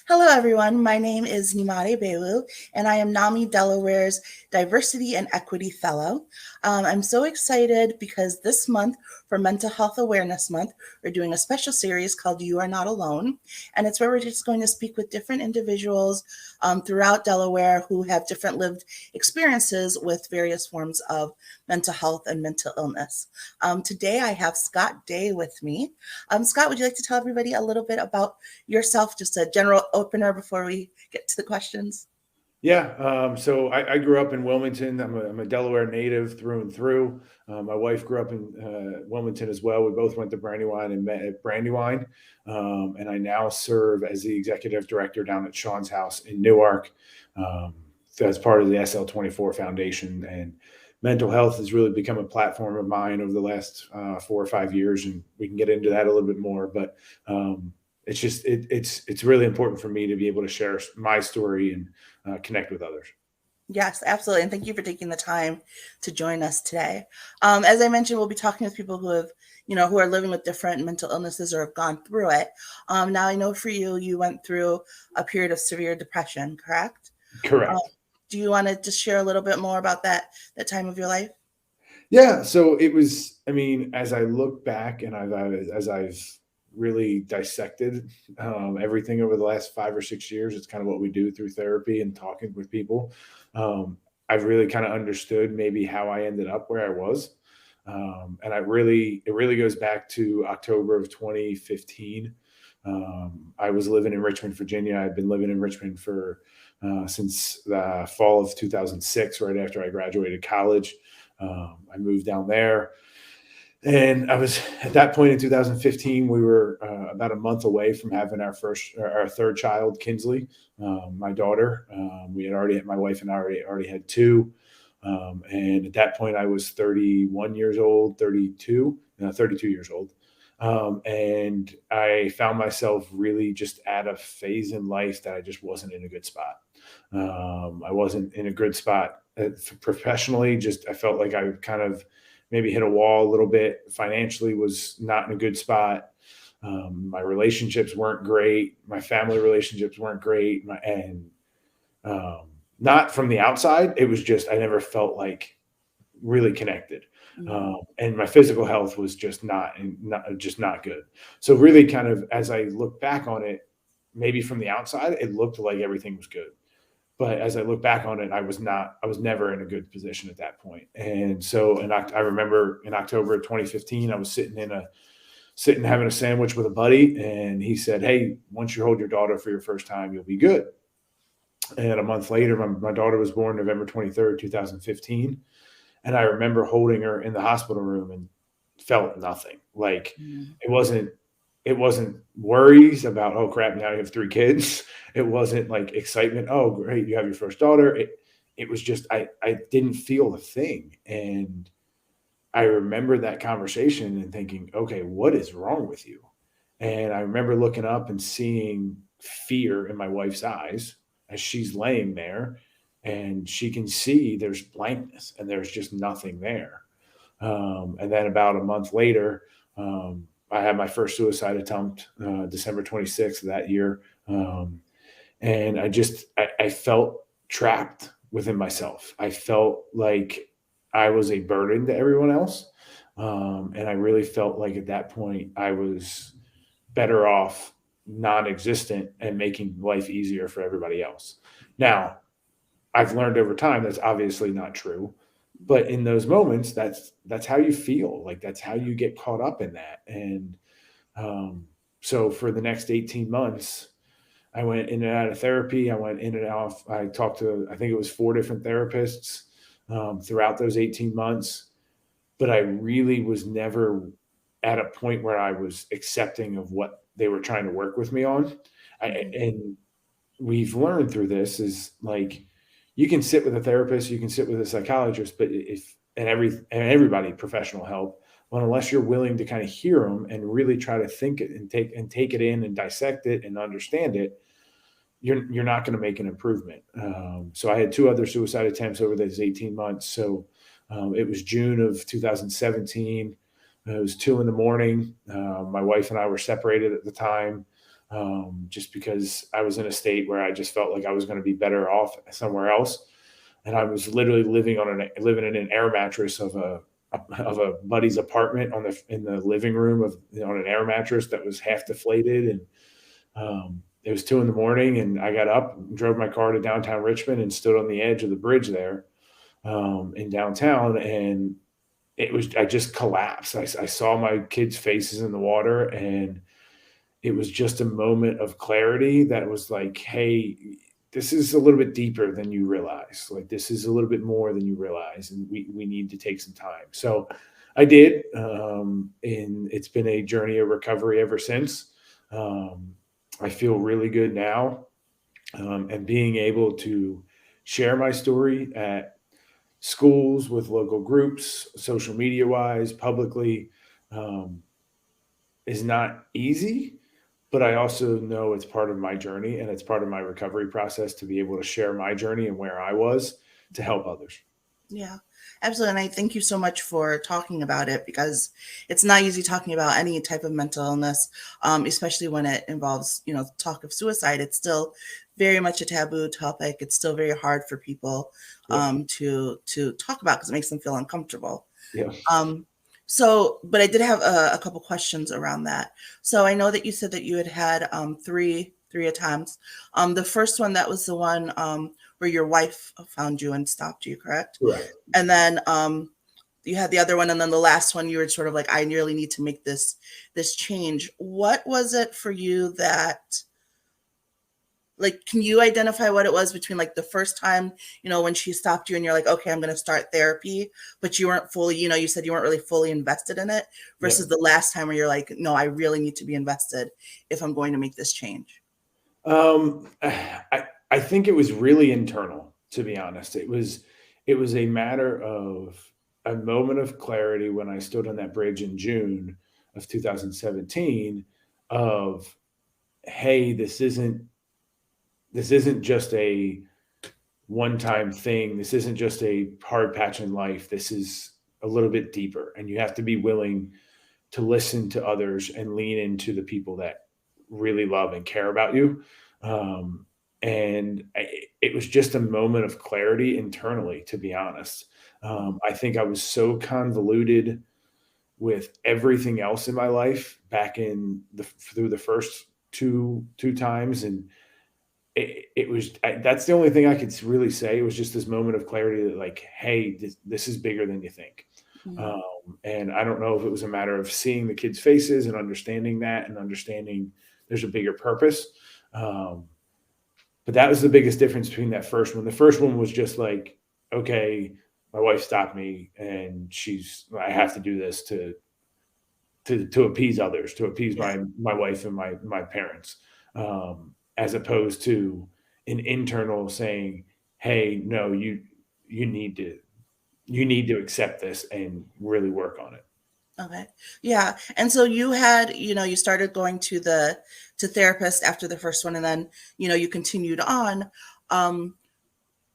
Hello, everyone. My name is Nimade Belu, and I am NAMI Delaware's Diversity and Equity Fellow. I'm so excited because this month, for Mental Health Awareness Month, we're doing a special series called You Are Not Alone. And it's where we're just going to speak with different individuals throughout Delaware who have different lived experiences with various forms of mental health and mental illness. Today, I have Scott Day with me. Scott, would you like to tell everybody a little bit about yourself, just a general opener before we get to the questions? Yeah, so I grew up in Wilmington. I'm a Delaware native through and through. My wife grew up in Wilmington as well. We both went to Brandywine and met at Brandywine. And I now serve as the executive director down at Sean's house in Newark, um, as part of the SL24 Foundation. And mental health has really become a platform of mine over the last 4 or 5 years, and we can get into that a little bit more. But it's really important for me to be able to share my story and connect with others. Yes, absolutely. And thank you for taking the time to join us today. As I mentioned, we'll be talking with people who have, who are living with different mental illnesses or have gone through it. Now, I know for you, you went through a period of severe depression, correct? Um, Correct. do you want to just share a little bit more about that time of your life? Yeah. So it was. I mean, as I look back and as I've really dissected everything over the last 5 or 6 years, it's kind of what we do through therapy and talking with people. Um, I've really kind of understood maybe how I ended up where I was. And it really goes back to October of 2015. I was living in Richmond, Virginia. I'd been living in Richmond for since the fall of 2006, right after I graduated college. I moved down there, and I was at that point in 2015. We were about a month away from having our third child, Kinsley, my daughter. We had already, my wife and I already had two. And at that point, I was 31 years old, 32 years old. And I found myself really just at a phase in life that I just wasn't in a good spot. I wasn't in a good spot professionally. Just I felt like I kind of maybe hit a wall a little bit. Financially, was not in a good spot. My relationships weren't great. My family relationships weren't great. Um, Not from the outside. It was just I never felt like really connected. Mhm. And my physical health was just not good. So really, kind of as I look back on it, maybe from the outside, it looked like everything was good. But as I look back on it, I was never in a good position at that point. And so, I remember in October of 2015, I was sitting having a sandwich with a buddy, and he said, "Hey, once you hold your daughter for your first time, you'll be good." And a month later, my daughter was born November 23rd, 2015. And I remember holding her in the hospital room and felt nothing. Like Mhm. it wasn't it wasn't worries about, oh crap, now you have three kids. It wasn't like excitement, oh great, you have your first daughter. It was just I didn't feel a thing. And I remember that conversation and thinking, okay, what is wrong with you? And I remember looking up and seeing fear in my wife's eyes as she's laying there, and she can see there's blankness and there's just nothing there. And then about a month later, I had my first suicide attempt, December 26th of that year. And I felt trapped within myself. I felt like I was a burden to everyone else. And I really felt like at that point I was better off non-existent and making life easier for everybody else. Now, I've learned over time that's obviously not true, but in those moments, that's how you feel. Like that's how you get caught up in that. And um, so for the next 18 months, I went in and out of therapy. I went in and out. I talked to, I think it was four different therapists throughout those 18 months. But I really was never at a point where I was accepting of what they were trying to work with me on. Mhm. And we've learned through this is like you can sit with a therapist, you can sit with a psychologist, but if and everybody professional help, well, unless you're willing to kind of hear them and really try to think it and take it in and dissect it and understand it, you're not going to make an improvement. So I had two other suicide attempts over those 18 months. So it was June of 2017. It was 2 in the morning. My wife and I were separated at the time. just because I was in a state where I just felt like I was going to be better off somewhere else. And I was literally living in an air mattress of a buddy's apartment in the living room on an air mattress that was half deflated. And it was 2 in the morning, and I got up, drove my car to downtown Richmond, and stood on the edge of the bridge there in downtown. And I just collapsed. I saw my kids' faces in the water, and it was just a moment of clarity that was like, hey, this is a little bit deeper than you realize. Like, this is a little bit more than you realize, and we need to take some time. So I did, and it's been a journey of recovery ever since. I feel really good now, and being able to share my story at schools, with local groups, social media wise, publicly, um, is not easy, but I also know it's part of my journey and it's part of my recovery process to be able to share my journey and where I was to help others. Yeah, absolutely. And I thank you so much for talking about it, because it's not easy talking about any type of mental illness, especially when it involves, talk of suicide. It's still very much a taboo topic. It's still very hard for people Yeah. to talk about, because it makes them feel uncomfortable. Yeah. Um, but I did have a couple questions around that. So I know that you said that you had three attempts. The first one, that was the one where your wife found you and stopped you, correct? Correct. And then you had the other one, and then the last one, you were sort of like, I really need to make this change. What was it for you that, like, can you identify what it was between, like, the first time, when she stopped you and you're like, okay, I'm going to start therapy, but you weren't fully, you said you weren't really fully invested in it, Yeah. versus the last time where you're like, no, I really need to be invested if I'm going to make this change? I think it was really internal, to be honest. It was a matter of a moment of clarity when I stood on that bridge in June of 2017 of, hey, this isn't just a one-time thing. This isn't just a hard patch in life. This is a little bit deeper, and you have to be willing to listen to others and lean into the people that really love and care about you. Um, and it was just a moment of clarity internally, to be honest. I think I was so convoluted with everything else in my life back through the first two times, and it was that's the only thing I could really say. It was just this moment of clarity that, like, hey, this is bigger than you think. Mhm. Um, and I don't know if it was a matter of seeing the kids' faces and understanding that, and understanding there's a bigger purpose. Um, but that was the biggest difference between that first one. The first one was just like, okay, my wife stopped me, and I have to do this to appease others, to appease Yeah. my wife and my parents, as opposed to an internal saying, hey, no, you need to accept this and really work on it. Okay. Yeah. And so you had, you started going to therapist after the first one, and then, you continued on. Um,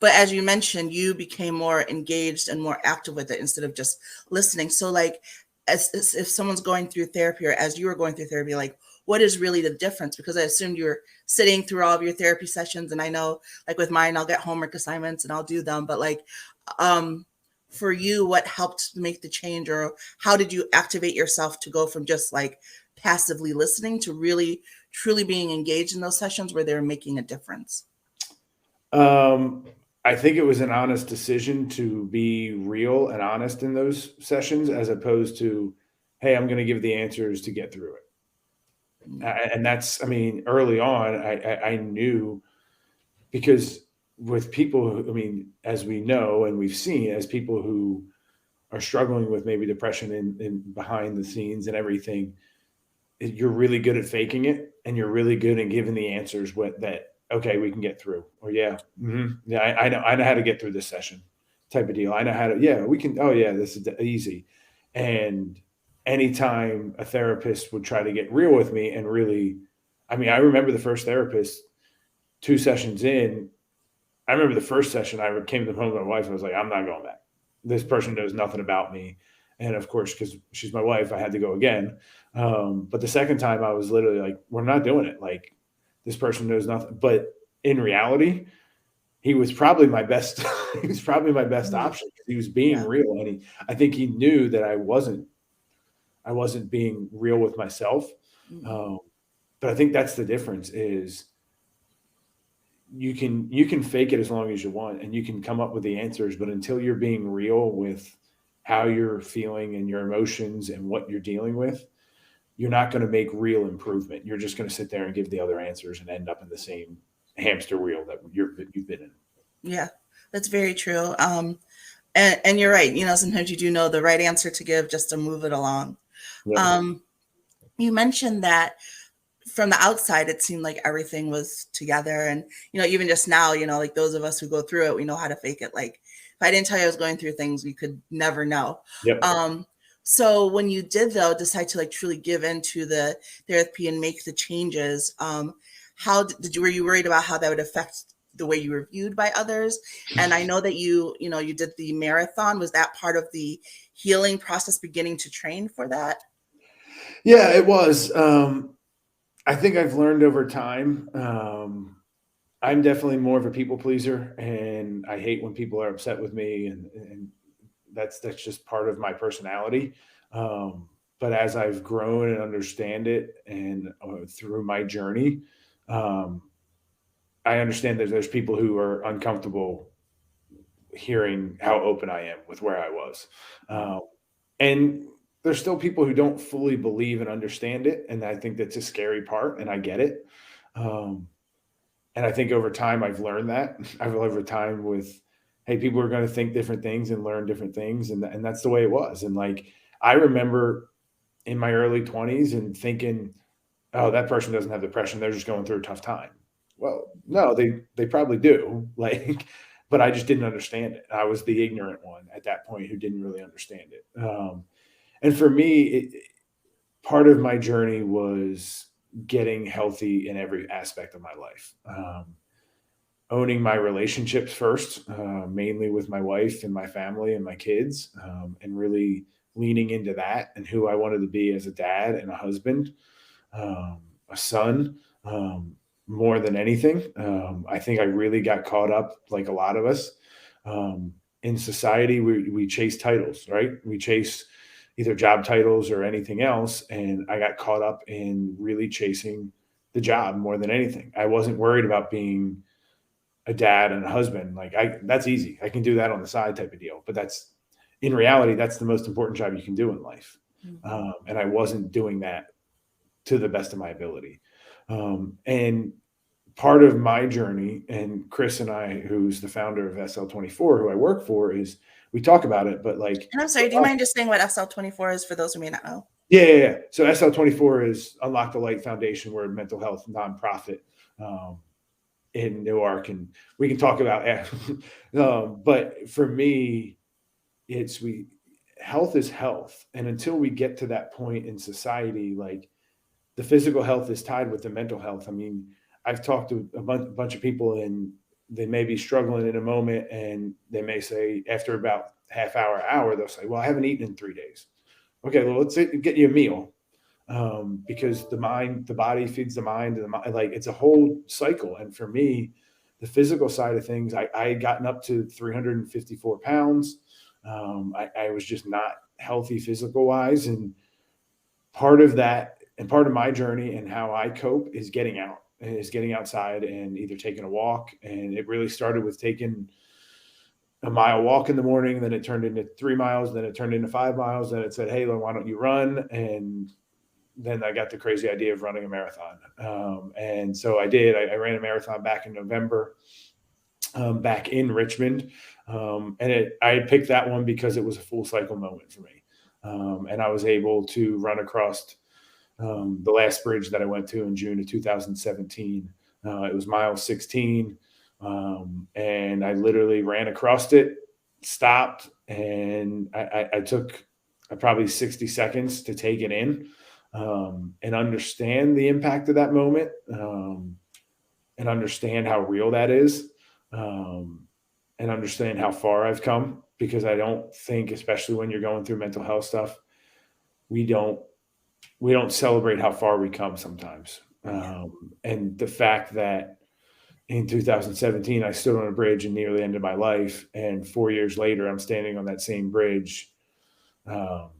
but as you mentioned, you became more engaged and more active with it instead of just listening. So, like, as if someone's going through therapy, or as you were going through therapy, like, what is really the difference? Because I assumed you're sitting through all of your therapy sessions, and I know, like, with mine, I'll get homework assignments and I'll do them. But, like, um, for you, what helped make the change, or how did you activate yourself to go from just like passively listening to really truly being engaged in those sessions where they're making a difference? Um, I think it was an honest decision to be real and honest in those sessions, as opposed to, hey, I'm going to give the answers to get through it. Mm. And that's, I mean, early on, I knew, because with people I mean, as we know and we've seen, as people who are struggling with maybe depression and behind the scenes and everything, you're really good at faking it, and you're really good at giving the answers that, okay, we can get through, or yeah, yeah, I know how to get through this session, type of deal. I know how to, yeah, we can, oh yeah, this is easy. And anytime a therapist would try to get real with me and really, I mean, I remember the first therapist, 2 sessions in, I remember the first session, I came to home with my wife and I was like, I'm not going back. This person knows nothing about me. And of course, because she's my wife, I had to go again. But the second time, I was literally like, "We're not doing it. Like, this person knows nothing." But in reality, he was probably my best. He was probably my best Mhm. option. He was being Yeah. real, and I think he knew that I wasn't. I wasn't being real with myself. Mhm. Um, but I think that's the difference. Is you can fake it as long as you want, and you can come up with the answers, but until you're being real with how you're feeling and your emotions and what you're dealing with, you're not going to make real improvement. You're just going to sit there and give the other answers and end up in the same hamster wheel that you've been in. Yeah, that's very true. And you're right. Sometimes you do know the right answer to give just to move it along. Yep. Um, you mentioned that from the outside, it seemed like everything was together. And, even just now, like those of us who go through it, we know how to fake it. Like if I didn't tell you I was going through things, we could never know. Yep. So when you did though, decide to like truly give into the therapy and make the changes, how were you worried about how that would affect the way you were viewed by others? And I know that you did the marathon. Was that part of the healing process, beginning to train for that? Yeah, it was. I think I've learned over time. I'm definitely more of a people pleaser, and I hate when people are upset with me, and that's just part of my personality. But as I've grown and understand it, and through my journey, um, I understand that there's people who are uncomfortable hearing how open I am with where I was, Mm-hmm. and there's still people who don't fully believe and understand it, and I think that's a scary part, and I get it. Um, and I think over time I've learned that. I've over time with, hey, people are going to think different things and learn different things, and that's the way it was. And like I remember in my early 20s and thinking, oh, that person doesn't have depression; they're just going through a tough time. Well, no, they probably do. Like, but I just didn't understand it. I was the ignorant one at that point who didn't really understand it. And for me, part of my journey was getting healthy in every aspect of my life. Owning my relationships first, mainly with my wife and my family and my kids, and really leaning into that and who I wanted to be as a dad and a husband, a son, more than anything. I think I really got caught up, like a lot of us, in society. We chase titles, right? We chase either job titles or anything else. And I got caught up in really chasing the job more than anything. I wasn't worried about being a dad and a husband. Like that's easy. I can do that on the side type of deal. But that's in reality, that's the most important job you can do in life. Mm-hmm. And I wasn't doing that to the best of my ability. And part of my journey, and Chris and I, who's the founder of SL24, who I work for, is we talk about it, but like, And I'm sorry, do you mind just saying what SL24 is for those who may not know? yeah. So SL24 is Unlock the Light Foundation. We're a mental health nonprofit um, in Newark, and we can talk about it. But for me, it's health is health, and until we get to that point in society, like the physical health is tied with the mental health. I mean, I've talked to a bunch of people, and they may be struggling in a moment, and they may say after about half hour, they'll say, "Well, I haven't eaten in 3 days." Okay, well, let's get you a meal, because the body feeds the mind, and the mind, like it's a whole cycle. And for me, the physical side of things, I had gotten up to 354 pounds. I was just not healthy physical wise, and part of that and part of my journey and how I cope is getting outside and either taking a walk. And it really started with taking a mile walk in the morning. Then it turned into 3 miles. Then it turned into 5 miles. Then it said, hey, why don't you run? And then I got the crazy idea of running a marathon. And so I did. I ran a marathon back in November, back in Richmond. I picked that one because it was a full cycle moment for me. And I was able to run across the last bridge that I went to in June of 2017. It was mile 16. And I literally ran across it, stopped, and I took probably 60 seconds to take it in, and understand the impact of that moment, and understand how real that is. and understand how far I've come, because I don't think, especially when you're going through mental health stuff, we don't we don't celebrate how far we come sometimes. Yeah. And the fact that in 2017 I stood on a bridge and nearly ended my life, and 4 years later I'm standing on that same bridge, um,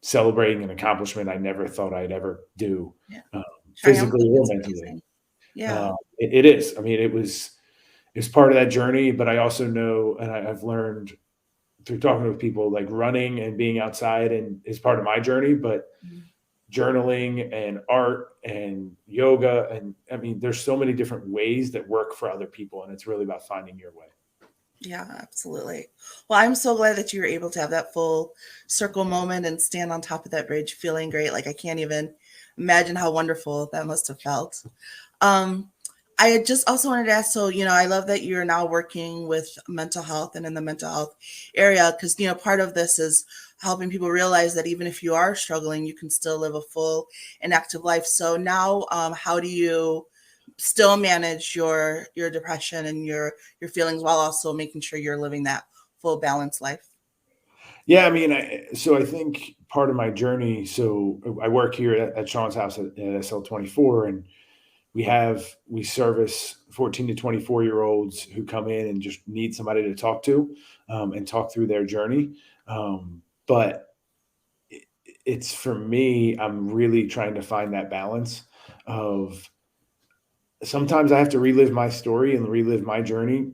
celebrating an accomplishment I never thought I'd ever do, Yeah. um, physically Triumphant or is mentally. amazing. Yeah. It is. I mean, it's part of that journey, but I also know, and I've learned through talking with people, like running and being outside and is part of my journey, but Mhm. journaling and art and yoga, and I mean, there's so many different ways that work for other people, and it's really about finding your way. Yeah, absolutely. Well, I'm so glad that you were able to have that full circle moment and stand on top of that bridge feeling great. Like, I can't even imagine how wonderful that must have felt. Um, I had just also wanted to ask, so, I love that you're now working with mental health and in the mental health area, because, part of this is helping people realize that even if you are struggling, you can still live a full and active life. So now, how do you still manage your depression and your feelings while also making sure you're living that full balanced life? Yeah, I mean, so I think part of my journey. So I work here at Sean's house at SL24, and we service 14 to 24-year-olds who come in and just need somebody to talk to, and talk through their journey. But it's, for me, I'm really trying to find that balance of, sometimes I have to relive my story and relive my journey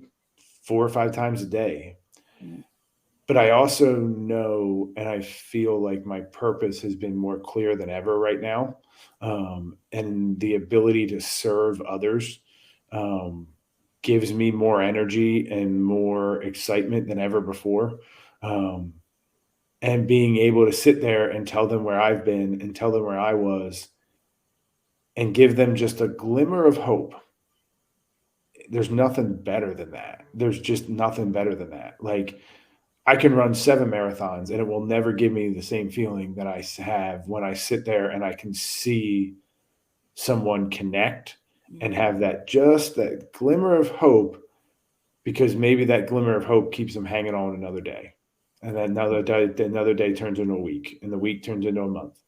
4 or 5 times a day. Mm. But I also know, and I feel like my purpose has been more clear than ever right now. And the ability to serve others, um, gives me more energy and more excitement than ever before. Um, and being able to sit there and tell them where I've been and tell them where I was and give them just a glimmer of hope, there's nothing better than that. There's just nothing better than that. Like, I can run 7 marathons and it will never give me the same feeling that I have when I sit there and I can see someone connect and Mm. have that glimmer of hope, because maybe that glimmer of hope keeps them hanging on another day. And then another day turns into a week, and the week turns into a month.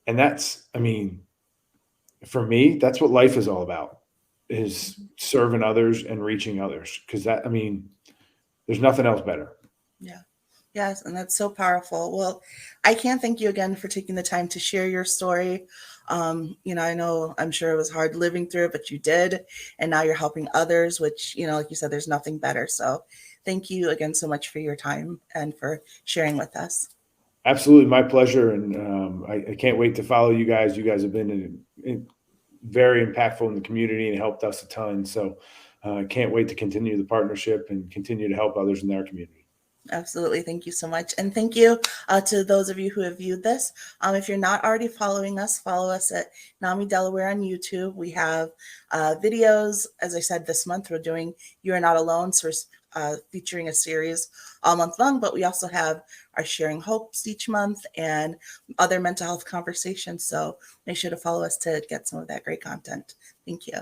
And that's, I mean, for me, that's what life is all about, is serving others and reaching others. Cause that, I mean, there's nothing else better. Yeah. Yes, and that's so powerful. Well, I can't thank you again for taking the time to share your story. I know, I'm sure it was hard living through it, but you did, and now you're helping others, which, like you said, there's nothing better. So thank you again so much for your time and for sharing with us. Absolutely, my pleasure, and I can't wait to follow you guys. You guys have been very impactful in the community and helped us a ton. So I can't wait to continue the partnership and continue to help others in their community. Absolutely. Thank you so much. And thank you to those of you who have viewed this. If you're not already following us, follow us at NAMI Delaware on YouTube. We have videos. As I said, this month we're doing You Are Not Alone. So we're featuring a series all month long, but we also have our Sharing Hopes each month and other mental health conversations. So make sure to follow us to get some of that great content. Thank you.